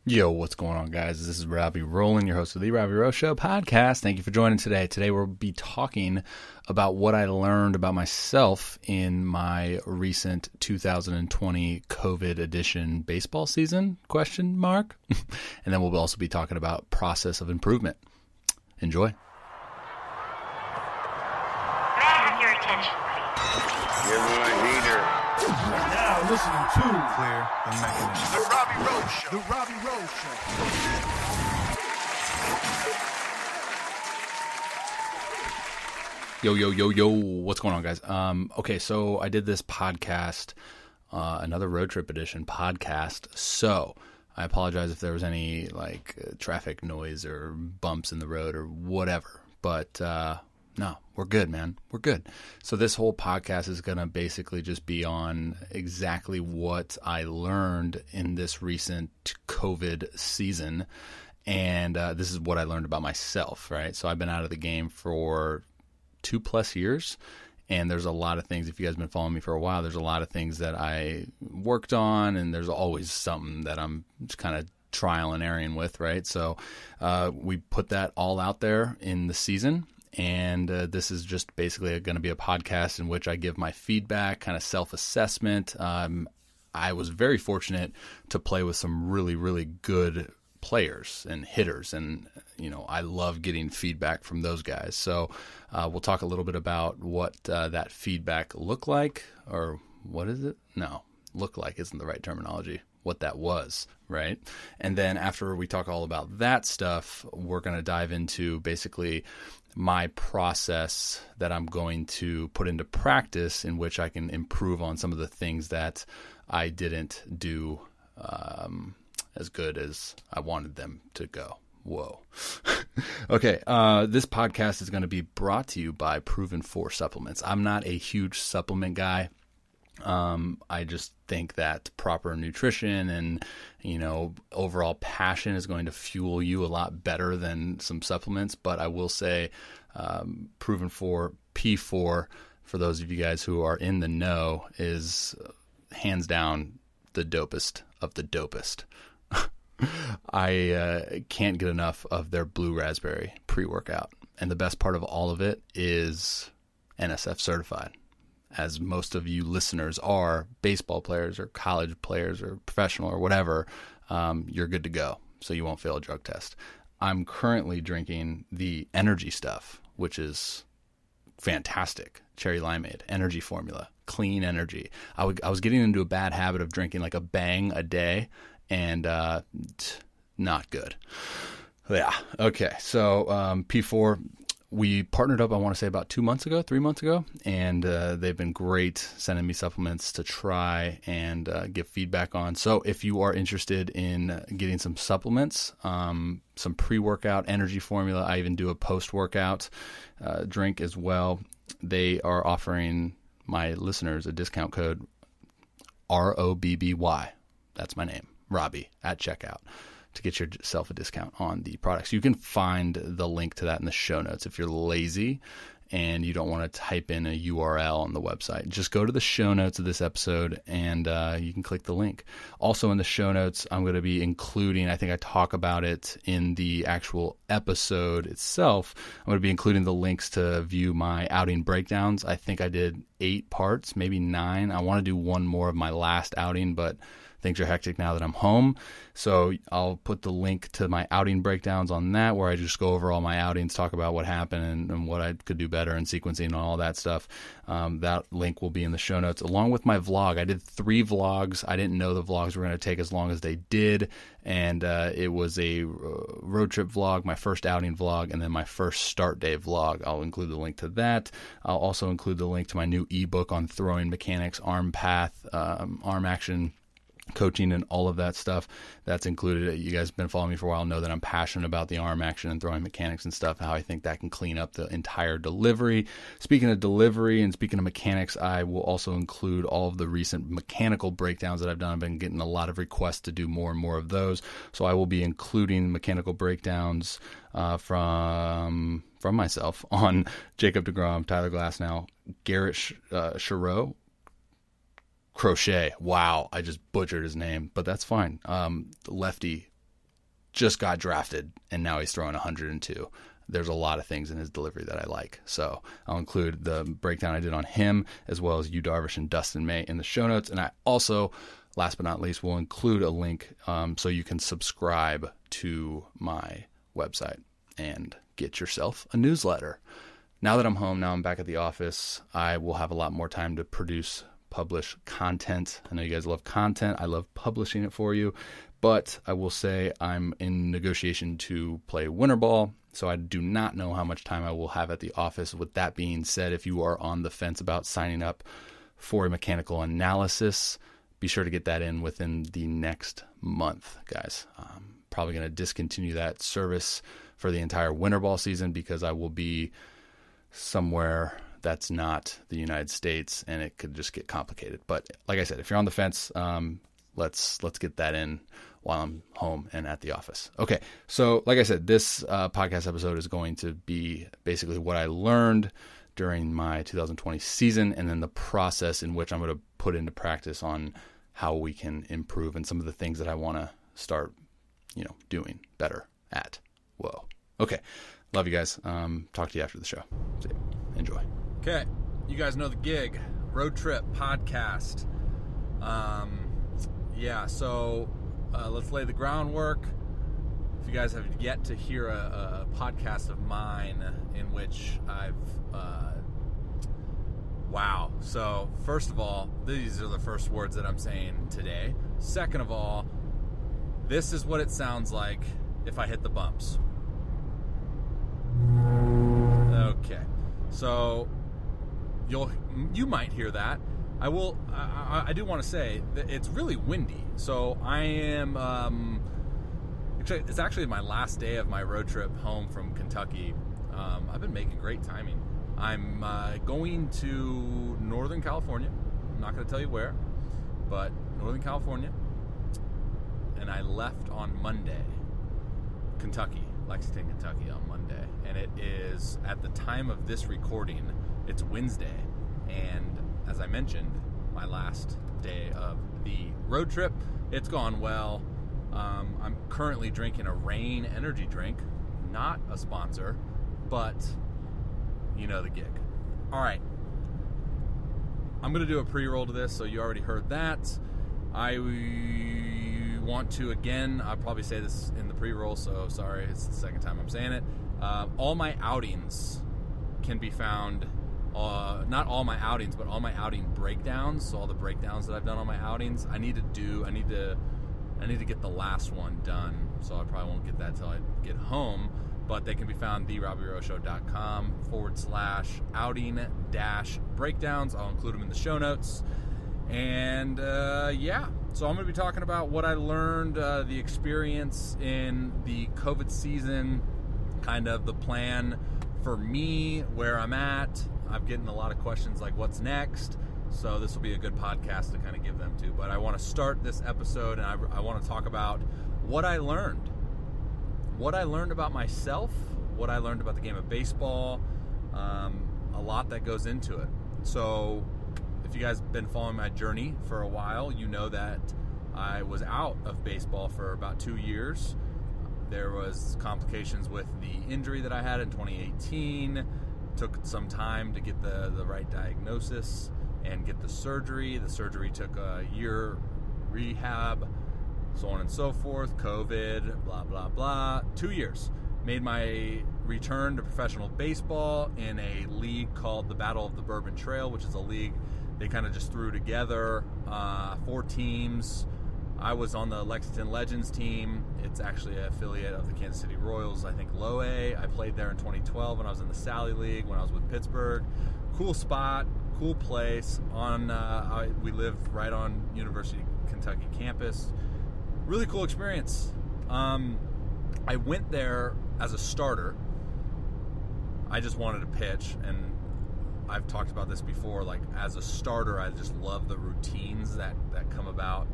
Yo, what's going on, guys? This is Robby Rowland, your host of the Robby Row Show podcast. Thank you for joining today. Today we'll be talking about what I learned about myself in my recent 2020 COVID edition baseball season, ? And then we'll also be talking about process of improvement. Enjoy. May I have your attention, please? Give him a heater. Now listening to Clear the Mechanism. The Robby Row Show. The Robby Row Show. Yo, what's going on, guys? Okay, so I did this podcast, another road trip edition podcast. So I apologize if there was any traffic noise or bumps in the road or whatever. But no, we're good, man. We're good. So this whole podcast is going to basically just be on exactly what I learned in this recent COVID season. And this is what I learned about myself, right? So I've been out of the game for 2+ years. And there's a lot of things, if you guys have been following me for a while, there's a lot of things that I worked on. And there's always something that I'm just kind of trial and erroring with, right? So we put that all out there in the season. And this is just basically going to be a podcast in which I give my feedback, kind of self-assessment. I was very fortunate to play with some really, really good players and hitters. And, I love getting feedback from those guys. So we'll talk a little bit about what that feedback looked like, or what is it? No, look like isn't the right terminology. What that was, right? And then after we talk all about that stuff, we're going to dive into basically my process that I'm going to put into practice in which I can improve on some of the things that I didn't do as good as I wanted them to go. Whoa. Okay. This podcast is going to be brought to you by Proven 4 Supplements. I'm not a huge supplement guy. I just think that proper nutrition and, overall passion is going to fuel you a lot better than some supplements. But I will say, Proven 4 P4, for those of you guys who are in the know, is hands down the dopest of the dopest. I can't get enough of their blue raspberry pre-workout. And the best part of all of it is NSF certified. As most of you listeners are baseball players or college players or professional or whatever, you're good to go. So you won't fail a drug test. I'm currently drinking the energy stuff, which is fantastic. Cherry limeade, energy formula, clean energy. I was getting into a bad habit of drinking like a bang a day, and not good. Yeah. Okay. So P4. We partnered up, I want to say about 3 months ago, and they've been great sending me supplements to try and give feedback on. So if you are interested in getting some supplements, some pre-workout energy formula, I even do a post-workout drink as well. They are offering my listeners a discount code ROBBY. That's my name, Robby, at checkout, to get yourself a discount on the products. You can find the link to that in the show notes if you're lazy and you don't want to type in a URL on the website. Just go to the show notes of this episode and you can click the link. Also in the show notes, I'm going to be including, I think I talk about it in the actual episode itself, I'm going to be including the links to view my outing breakdowns. I think I did 8 parts, maybe 9. I want to do one more of my last outing, but things are hectic now that I'm home. So I'll put the link to my outing breakdowns on that, where I just go over all my outings, talk about what happened and what I could do better and sequencing and all that stuff. That link will be in the show notes, along with my vlog. I did 3 vlogs. I didn't know the vlogs were going to take as long as they did. And it was a road trip vlog, my first outing vlog, and then my first start day vlog. I'll include the link to that. I'll also include the link to my new ebook on throwing mechanics, arm path, arm action, coaching, and all of that stuff. That's included. You guys have been following me for a while, know that I'm passionate about the arm action and throwing mechanics and stuff, how I think that can clean up the entire delivery. Speaking of delivery and speaking of mechanics, I will also include all of the recent mechanical breakdowns that I've done. I've been getting a lot of requests to do more and more of those, so I will be including mechanical breakdowns from myself on Jacob deGrom, Tyler Glasnow, Garret Crochet. Wow, I just butchered his name, but that's fine. Lefty just got drafted, and now he's throwing 102. There's a lot of things in his delivery that I like. So I'll include the breakdown I did on him, as well as Darvish and Dustin May in the show notes. And I also, last but not least, will include a link so you can subscribe to my website and get yourself a newsletter. Now that I'm home, now I'm back at the office, I will have a lot more time to publish content. I know you guys love content. I love publishing it for you. But I will say I'm in negotiation to play winter ball, so I do not know how much time I will have at the office. With that being said, if you are on the fence about signing up for a mechanical analysis, be sure to get that in within the next month, guys. I'm probably going to discontinue that service for the entire winter ball season because I will be somewhere that's not the United States, and it could just get complicated. But like I said, if you're on the fence, let's get that in while I'm home and at the office. Okay, so like I said, this podcast episode is going to be basically what I learned during my 2020 season, and then the process in which I'm going to put into practice on how we can improve and some of the things that I want to start, doing better at. Whoa. Okay, love you guys. Talk to you after the show. See you. Enjoy. Okay, you guys know the gig, Road Trip Podcast. So let's lay the groundwork. If you guys have yet to hear a podcast of mine in which I've, wow. So first of all, these are the first words that I'm saying today. Second of all, this is what it sounds like if I hit the bumps. Okay, so you might hear that. I do want to say that it's really windy. So I am, it's actually my last day of my road trip home from Kentucky. I've been making great timing. I'm going to Northern California. I'm not going to tell you where, but Northern California. And I left on Monday, Lexington, Kentucky on Monday. And it is, at the time of this recording, it's Wednesday. And as I mentioned, my last day of the road trip. It's gone well. I'm currently drinking a Rain energy drink. Not a sponsor, but you know the gig. All right. I'm going to do a pre-roll to this, so you already heard that. I want to, again, I'll probably say this in the pre-roll, so sorry, it's the second time I'm saying it. All my outings can be found, not all my outings, but all my outing breakdowns, so all the breakdowns that I've done on my outings. I need to get the last one done, so I probably won't get that till I get home, but they can be found therobbyrowshow.com/outing-breakdowns. I'll include them in the show notes. And so I'm going to be talking about what I learned, the experience in the COVID season, kind of the plan for me, where I'm at. I'm getting a lot of questions like, what's next? So this will be a good podcast to kind of give them to. But I want to start this episode, and I want to talk about what I learned. What I learned about myself, what I learned about the game of baseball, a lot that goes into it. So if you guys have been following my journey for a while, you know that I was out of baseball for about 2 years. There was complications with the injury that I had in 2018. Took some time to get the right diagnosis and get the surgery. The surgery took a year rehab, so on and so forth, COVID, blah, blah, blah. 2 years. Made my return to professional baseball in a league called the Battle of the Bourbon Trail, which is a league they kind of just threw together, 4 teams. I was on the Lexington Legends team. It's actually an affiliate of the Kansas City Royals, I think low A. I played there in 2012 when I was in the Sally League, when I was with Pittsburgh. Cool spot, cool place. We lived right on University of Kentucky campus. Really cool experience. I went there as a starter. I just wanted to pitch, and I've talked about this before. Like, as a starter, I just love the routines that come about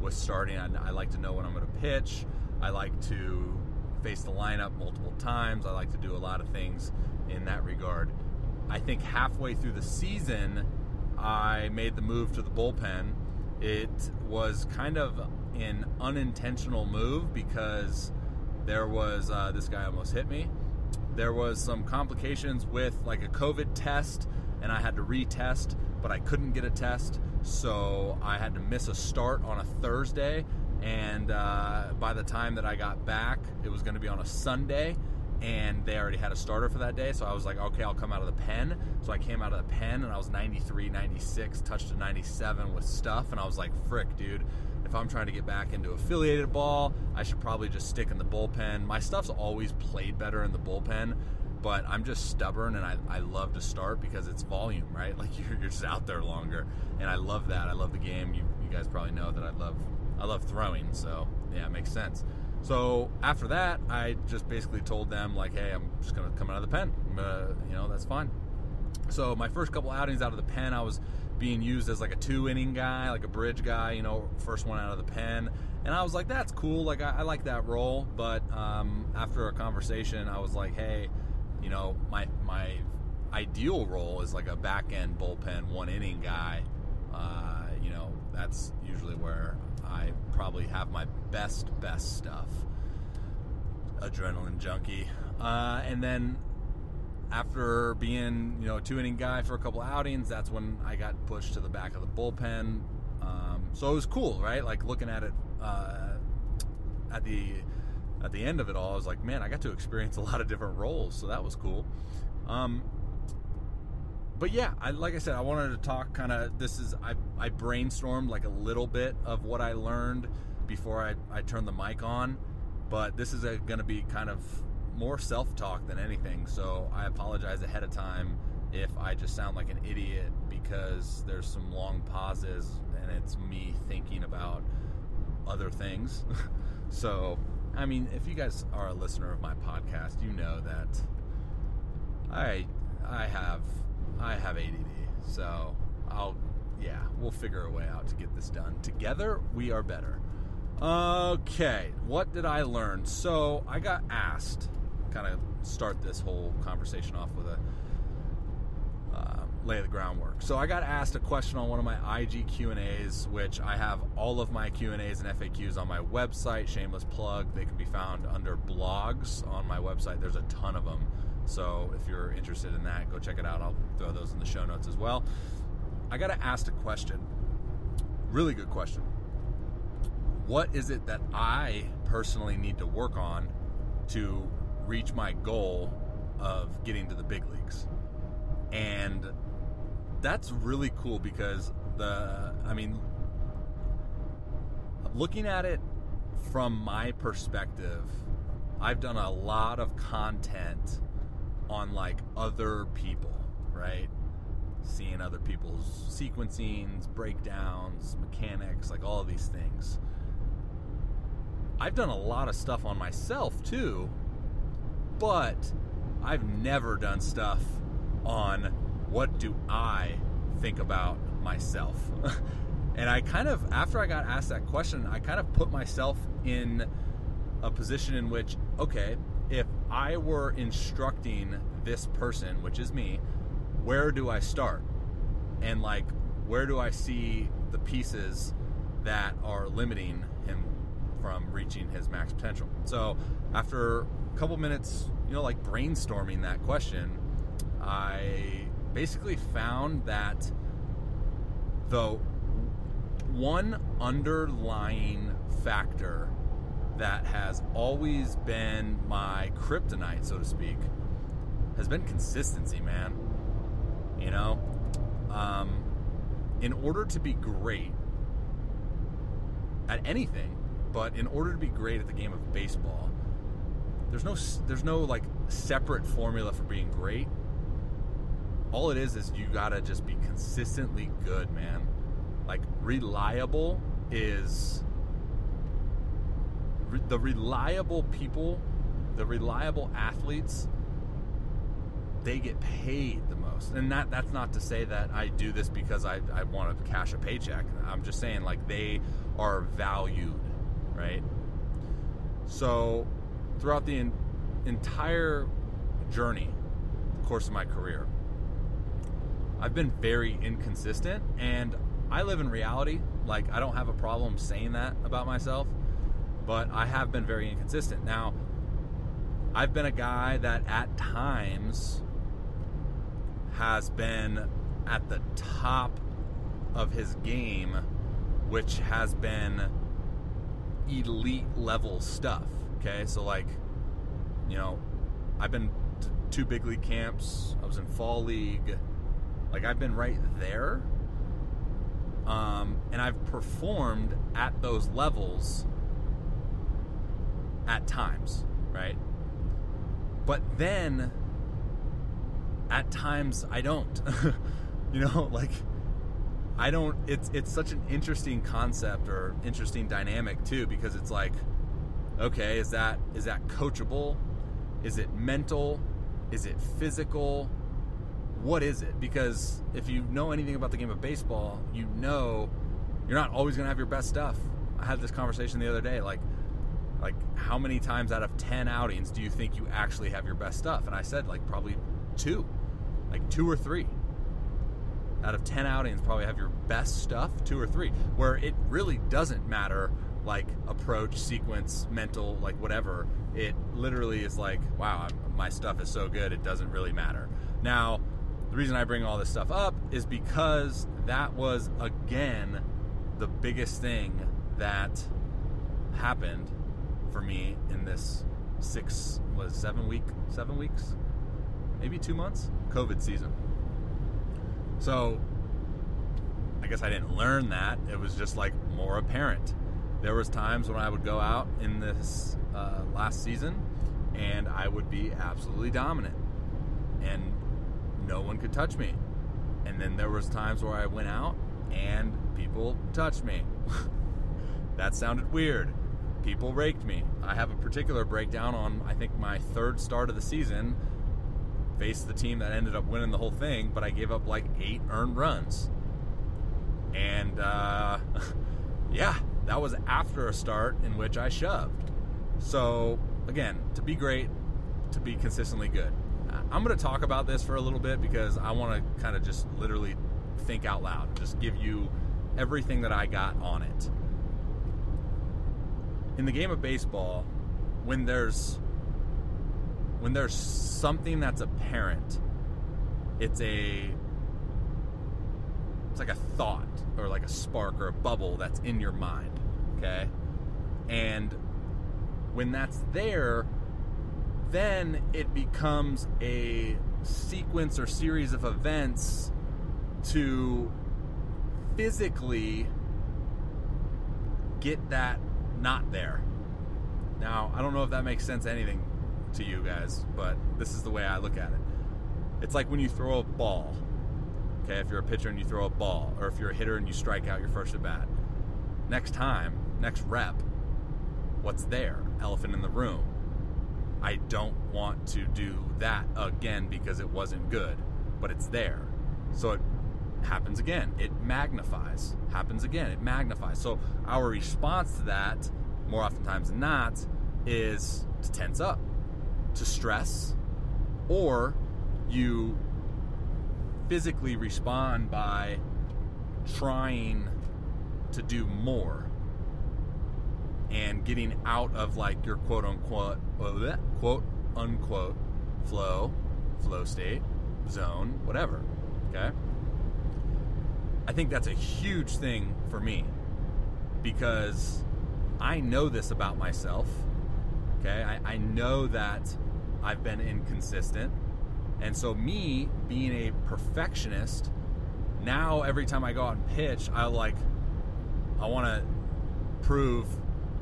with starting. I like to know when I'm going to pitch. I like to face the lineup multiple times. I like to do a lot of things in that regard. I think halfway through the season, I made the move to the bullpen. It was kind of an unintentional move because There was this guy almost hit me. There was some complications with like a COVID test, and I had to retest, but I couldn't get a test, so I had to miss a start on a Thursday, and by the time that I got back, it was going to be on a Sunday, and they already had a starter for that day, so I was like, okay, I'll come out of the pen. So I came out of the pen, and I was 93, 96, touched a 97 with stuff, and I was like, frick, dude, if I'm trying to get back into affiliated ball, I should probably just stick in the bullpen. My stuff's always played better in the bullpen, but I'm just stubborn, and I love to start because it's volume, right? Like, you're just out there longer, and I love that. I love the game. You guys probably know that I love throwing, so yeah, it makes sense. So after that, I just basically told them, like, hey, I'm just going to come out of the pen. That's fine. So my first couple outings out of the pen, I was being used as like a 2-inning guy, like a bridge guy, first one out of the pen. And I was like, that's cool. Like, I like that role. But after a conversation, I was like, hey, my ideal role is like a back-end bullpen 1-inning guy. That's usually where I probably have my best stuff. Adrenaline junkie. And then after being, a 2-inning guy for a couple outings, that's when I got pushed to the back of the bullpen. So it was cool, right? Like, looking at it at the end of it all, I was like, man, I got to experience a lot of different roles, so that was cool. But yeah, like I said, I wanted to talk I brainstormed like a little bit of what I learned before I turned the mic on, but this is going to be kind of more self-talk than anything, so I apologize ahead of time if I just sound like an idiot because there's some long pauses and it's me thinking about other things. So, I mean, if you guys are a listener of my podcast, you know that I have ADD, so we'll figure a way out to get this done. Together, we are better. Okay, what did I learn? So I got asked, kind of start this whole conversation off with a lay the groundwork. So I got asked a question on one of my IG Q&As, which I have all of my Q&As and FAQs on my website, shameless plug. They can be found under blogs on my website. There's a ton of them. So if you're interested in that, go check it out. I'll throw those in the show notes as well. I got asked a question. Really good question. What is it that I personally need to work on to reach my goal of getting to the big leagues? And that's really cool because looking at it from my perspective, I've done a lot of content on like other people, right? Seeing other people's sequencings, breakdowns, mechanics, like all of these things. I've done a lot of stuff on myself too, but I've never done stuff on what do I think about myself. And I kind of, after I got asked that question, I kind of put myself in a position in which, okay, if I were instructing this person, which is me, where do I start? And like, where do I see the pieces that are limiting him from reaching his max potential? So after a couple minutes, like brainstorming that question, I basically found that the one underlying factor that has always been my kryptonite, so to speak, has been consistency, man. In order to be great at anything, but in order to be great at the game of baseball, there's no like separate formula for being great. All it is you gotta just be consistently good, man. Like, reliable is the reliable people, the reliable athletes, they get paid the most. And that's not to say that I do this because I want to cash a paycheck. I'm just saying, like, they are valued, right? So throughout the entire journey, the course of my career, I've been very inconsistent, and I live in reality. Like, I don't have a problem saying that about myself, but I have been very inconsistent. Now, I've been a guy that at times has been at the top of his game, which has been elite level stuff. Okay, so like, you know, I've been to 2 big league camps. I was in fall league. Like, I've been right there. And I've performed at those levels at times, right? But then at times I don't. You know, like, I don't, it's such an interesting concept or interesting dynamic too, because it's like, okay, is that coachable? Is it mental? Is it physical? What is it? Because if you know anything about the game of baseball, you know you're not always going to have your best stuff. I had this conversation the other day, like how many times out of 10 outings do you think you actually have your best stuff? And I said, like, probably 2, like 2 or 3. Out of 10 outings, probably have your best stuff, 2 or 3, where it really doesn't matter, like, approach, sequence, mental, like, whatever. It literally is like, wow, my stuff is so good, it doesn't really matter. Now, the reason I bring all this stuff up is because that was, again, the biggest thing that happened for me in this 7 weeks, maybe 2 months, COVID season. So, I guess I didn't learn that. It was just, like, more apparent. There was times when I would go out in this last season and I would be absolutely dominant and no one could touch me. And then there was times where I went out and people touched me. That sounded weird. People raked me. I have a particular breakdown on, I think, my 3rd start of the season. Faced the team that ended up winning the whole thing, but I gave up like 8 earned runs. And yeah, that was after a start in which I shoved. So again, to be great, to be consistently good. I'm going to talk about this for a little bit because I want to kind of just literally think out loud, just give you everything that I got on it. In the game of baseball, when there's something that's apparent, it's like a thought or like a spark or a bubble that's in your mind, okay? And when that's there, then it becomes a sequence or series of events to physically get that not there. Now, I don't know if that makes sense anything to you guys, but this is the way I look at it. It's like when you throw a ball, okay? If you're a pitcher and you throw a ball, or if you're a hitter and you strike out your first at bat, next rep, what's there? Elephant in the room. I don't want to do that again because it wasn't good, but it's there. So it happens again. It magnifies. Happens again. It magnifies. So our response to that, more oftentimes than not, is to tense up, to stress, or you physically respond by trying to do more and getting out of like your quote unquote flow state, zone, whatever. Okay? I think that's a huge thing for me because I know this about myself. Okay? I know that I've been inconsistent. And so me being a perfectionist, now every time I go out and pitch, I want to prove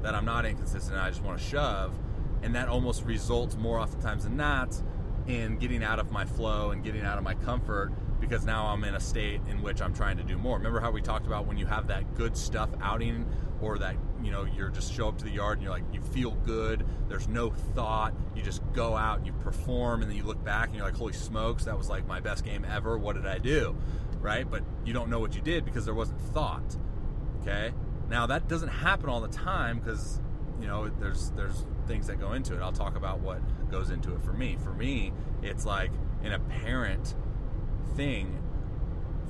that I'm not inconsistent. I just want to shove. And that almost results more oftentimes than not in getting out of my flow and getting out of my comfort because now I'm in a state in which I'm trying to do more. Remember how we talked about when you have that good stuff outing or that, you know, you're just show up to the yard and you're like, you feel good. There's no thought. You just go out, you perform, and then you look back and you're like, holy smokes, that was like my best game ever. What did I do? Right? But you don't know what you did because there wasn't thought. Okay? Now, that doesn't happen all the time because, you know, there's things that go into it. I'll talk about what goes into it for me. For me, it's like an apparent thing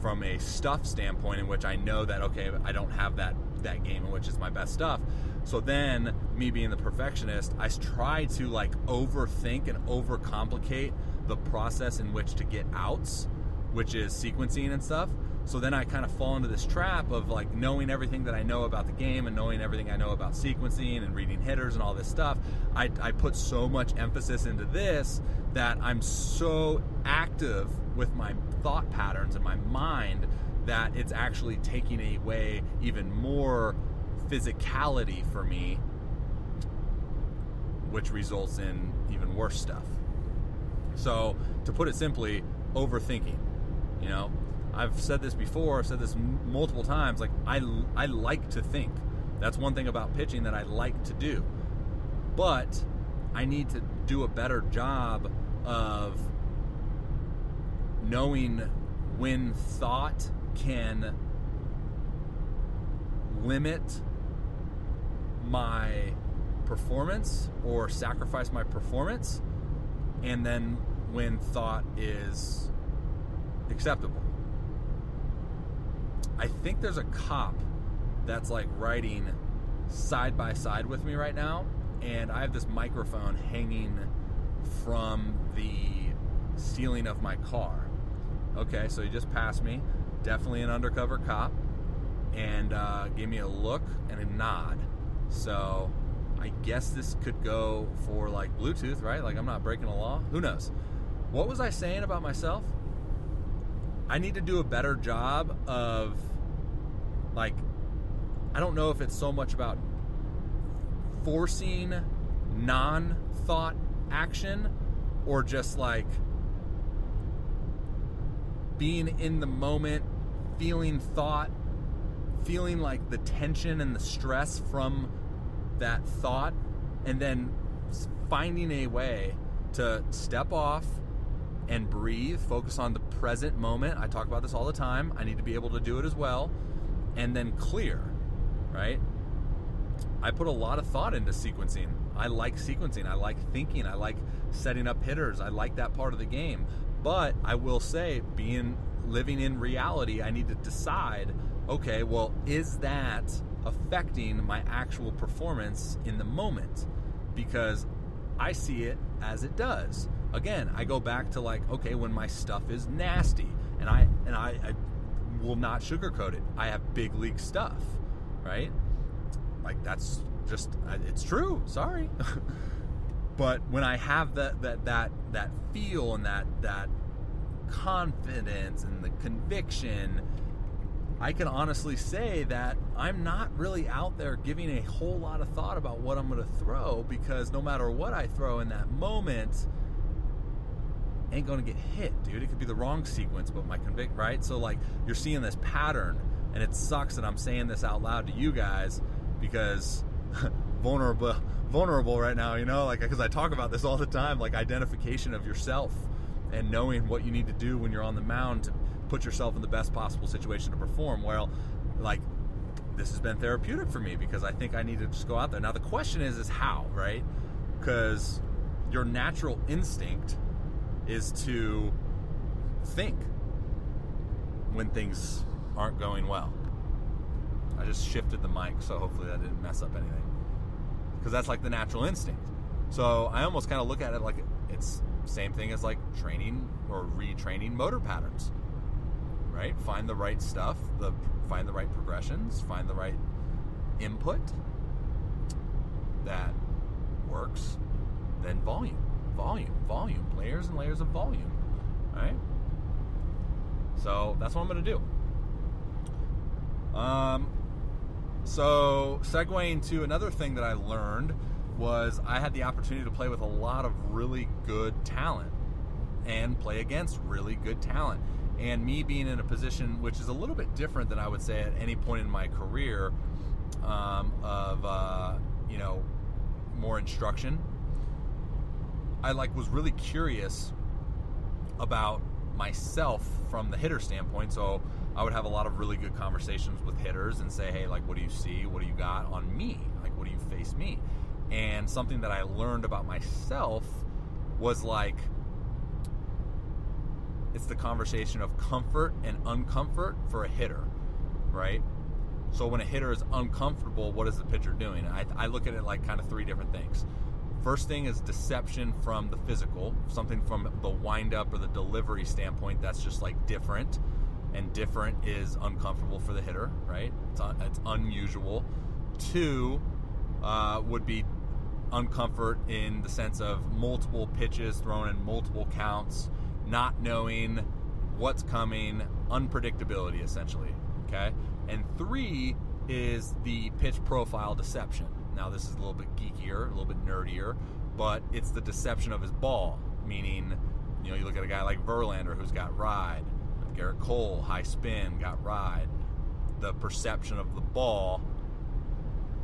from a stuff standpoint in which I know that, okay, I don't have that game in which is my best stuff. So then, me being the perfectionist, I try to like overthink and overcomplicate the process in which to get outs, which is sequencing and stuff. So then I kind of fall into this trap of like knowing everything that I know about the game and knowing everything I know about sequencing and reading hitters and all this stuff. I put so much emphasis into this that I'm so active with my thought patterns and my mind that it's actually taking away even more physicality for me, which results in even worse stuff. So to put it simply, overthinking. You know, I've said this before, I've said this multiple times, like I like to think. That's one thing about pitching that I like to do. But I need to do a better job of knowing when thought can limit my performance or sacrifice my performance, and then when thought is acceptable. I think there's a cop that's like riding side by side with me right now, and I have this microphone hanging from the ceiling of my car. Okay, so he just passed me, definitely an undercover cop, and gave me a look and a nod. So I guess this could go for like Bluetooth, right? Like I'm not breaking a law. Who knows? What was I saying about myself? I need to do a better job of, like, I don't know if it's so much about forcing non-thought action or just like being in the moment, feeling thought, feeling like the tension and the stress from that thought, and then finding a way to step off and breathe, focus on the present moment. I talk about this all the time. I need to be able to do it as well. And then clear, right? I put a lot of thought into sequencing. I like sequencing. I like thinking. I like setting up hitters. I like that part of the game. But I will say, living in reality, I need to decide, okay, well, is that affecting my actual performance in the moment? Because I see it as it does. Again, I go back to like, okay, when my stuff is nasty, and I will not sugarcoat it. I have big league stuff, right? Like that's just, it's true. Sorry. But when I have that feel and that confidence and the conviction, I can honestly say that I'm not really out there giving a whole lot of thought about what I'm going to throw, because no matter what I throw in that moment, ain't going to get hit, dude. It could be the wrong sequence, but my right? So like you're seeing this pattern, and it sucks that I'm saying this out loud to you guys because vulnerable right now, you know, like, because I talk about this all the time, like identification of yourself and knowing what you need to do when you're on the mound to put yourself in the best possible situation to perform. Well, like, this has been therapeutic for me because I think I need to just go out there. Now the question is how, right? Because your natural instinct is to think when things aren't going well. I just shifted the mic, so hopefully that didn't mess up anything. Because that's like the natural instinct. So I almost kind of look at it like it's the same thing as like training or retraining motor patterns, right? Find the right stuff, find the right progressions, find the right input that works, then volume, layers and layers of volume, right? So that's what I'm going to do. So segueing to another thing that I learned was I had the opportunity to play with a lot of really good talent and play against really good talent. And me being in a position which is a little bit different than I would say at any point in my career, you know, more instruction, I was really curious about myself from the hitter standpoint. So I would have a lot of really good conversations with hitters and say, hey, like, what do you see? What do you got on me? Like, what do you face me? And something that I learned about myself was like, it's the conversation of comfort and uncomfort for a hitter, right? So when a hitter is uncomfortable, what is the pitcher doing? I look at it like kind of three different things. First thing is deception from the physical, something from the windup or the delivery standpoint that's just like different, and different is uncomfortable for the hitter, right? It's unusual. Two would be uncomfort in the sense of multiple pitches thrown in multiple counts, not knowing what's coming, unpredictability essentially, okay? And three is the pitch profile deception. Now this is a little bit geekier, a little bit nerdier, but it's the deception of his ball, meaning, you look at a guy like Verlander who's got ride, Garret Cole, high spin, got ride. The perception of the ball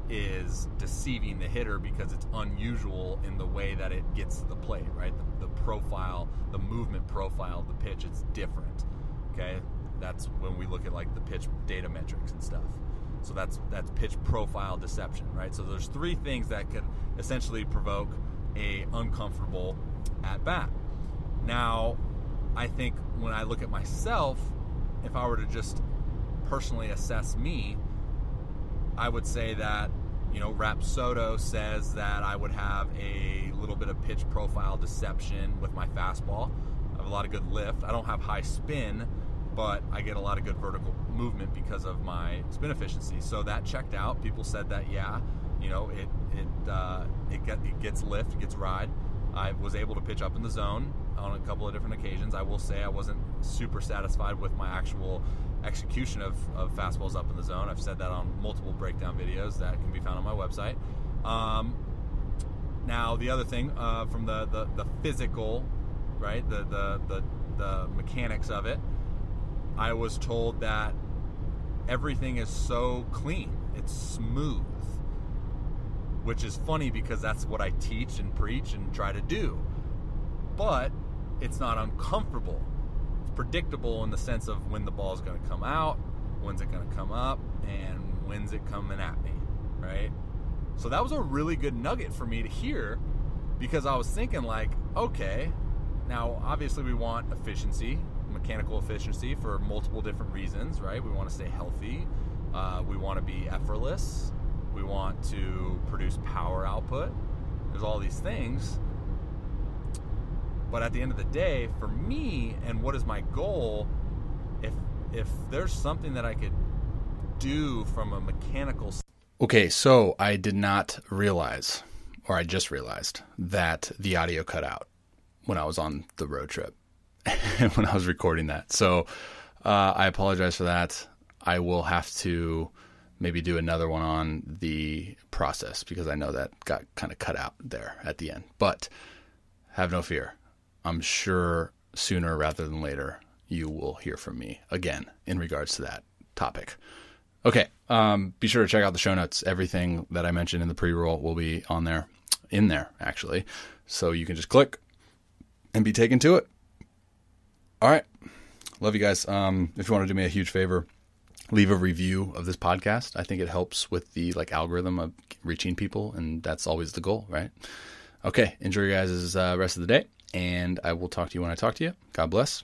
is deceiving the hitter because it's unusual in the way that it gets to the plate, right? The profile, the movement profile of the pitch, it's different, okay? That's when we look at like the pitch data metrics and stuff. So that's pitch profile deception, right? So there's three things that could essentially provoke a uncomfortable at bat. Now, I think when I look at myself, if I were to just personally assess me, I would say that, Rapsodo says that I would have a little bit of pitch profile deception with my fastball. I have a lot of good lift. I don't have high spin, but I get a lot of good vertical movement because of my spin efficiency. So that checked out. People said that, yeah, it gets lift, it gets ride. I was able to pitch up in the zone on a couple of different occasions. I will say I wasn't super satisfied with my actual execution of fastballs up in the zone. I've said that on multiple breakdown videos that can be found on my website. Now the other thing from the physical, right, the mechanics of it, I was told that everything is so clean, it's smooth, which is funny because that's what I teach and preach and try to do. But it's not uncomfortable. It's predictable in the sense of when the ball is going to come out, when's it going to come up, and when's it coming at me, right? So that was a really good nugget for me to hear, because I was thinking like, okay, now obviously we want efficiency, mechanical efficiency for multiple different reasons, right? We want to stay healthy. We want to be effortless. We want to produce power output. There's all these things. But at the end of the day, for me, and what is my goal, if there's something that I could do from a mechanical... Okay, so I did not realize, or I just realized, that the audio cut out when I was on the road trip, when I was recording that. So I apologize for that. I will have to maybe do another one on the process, because I know that got kind of cut out there at the end. But have no fear. I'm sure sooner rather than later you will hear from me again in regards to that topic. Okay, be sure to check out the show notes. Everything that I mentioned in the pre-roll will be in there actually. So you can just click and be taken to it. All right. Love you guys. If you want to do me a huge favor, leave a review of this podcast. I think it helps with the algorithm of reaching people, and that's always the goal, right? Okay. Enjoy your guys' rest of the day, and I will talk to you when I talk to you. God bless.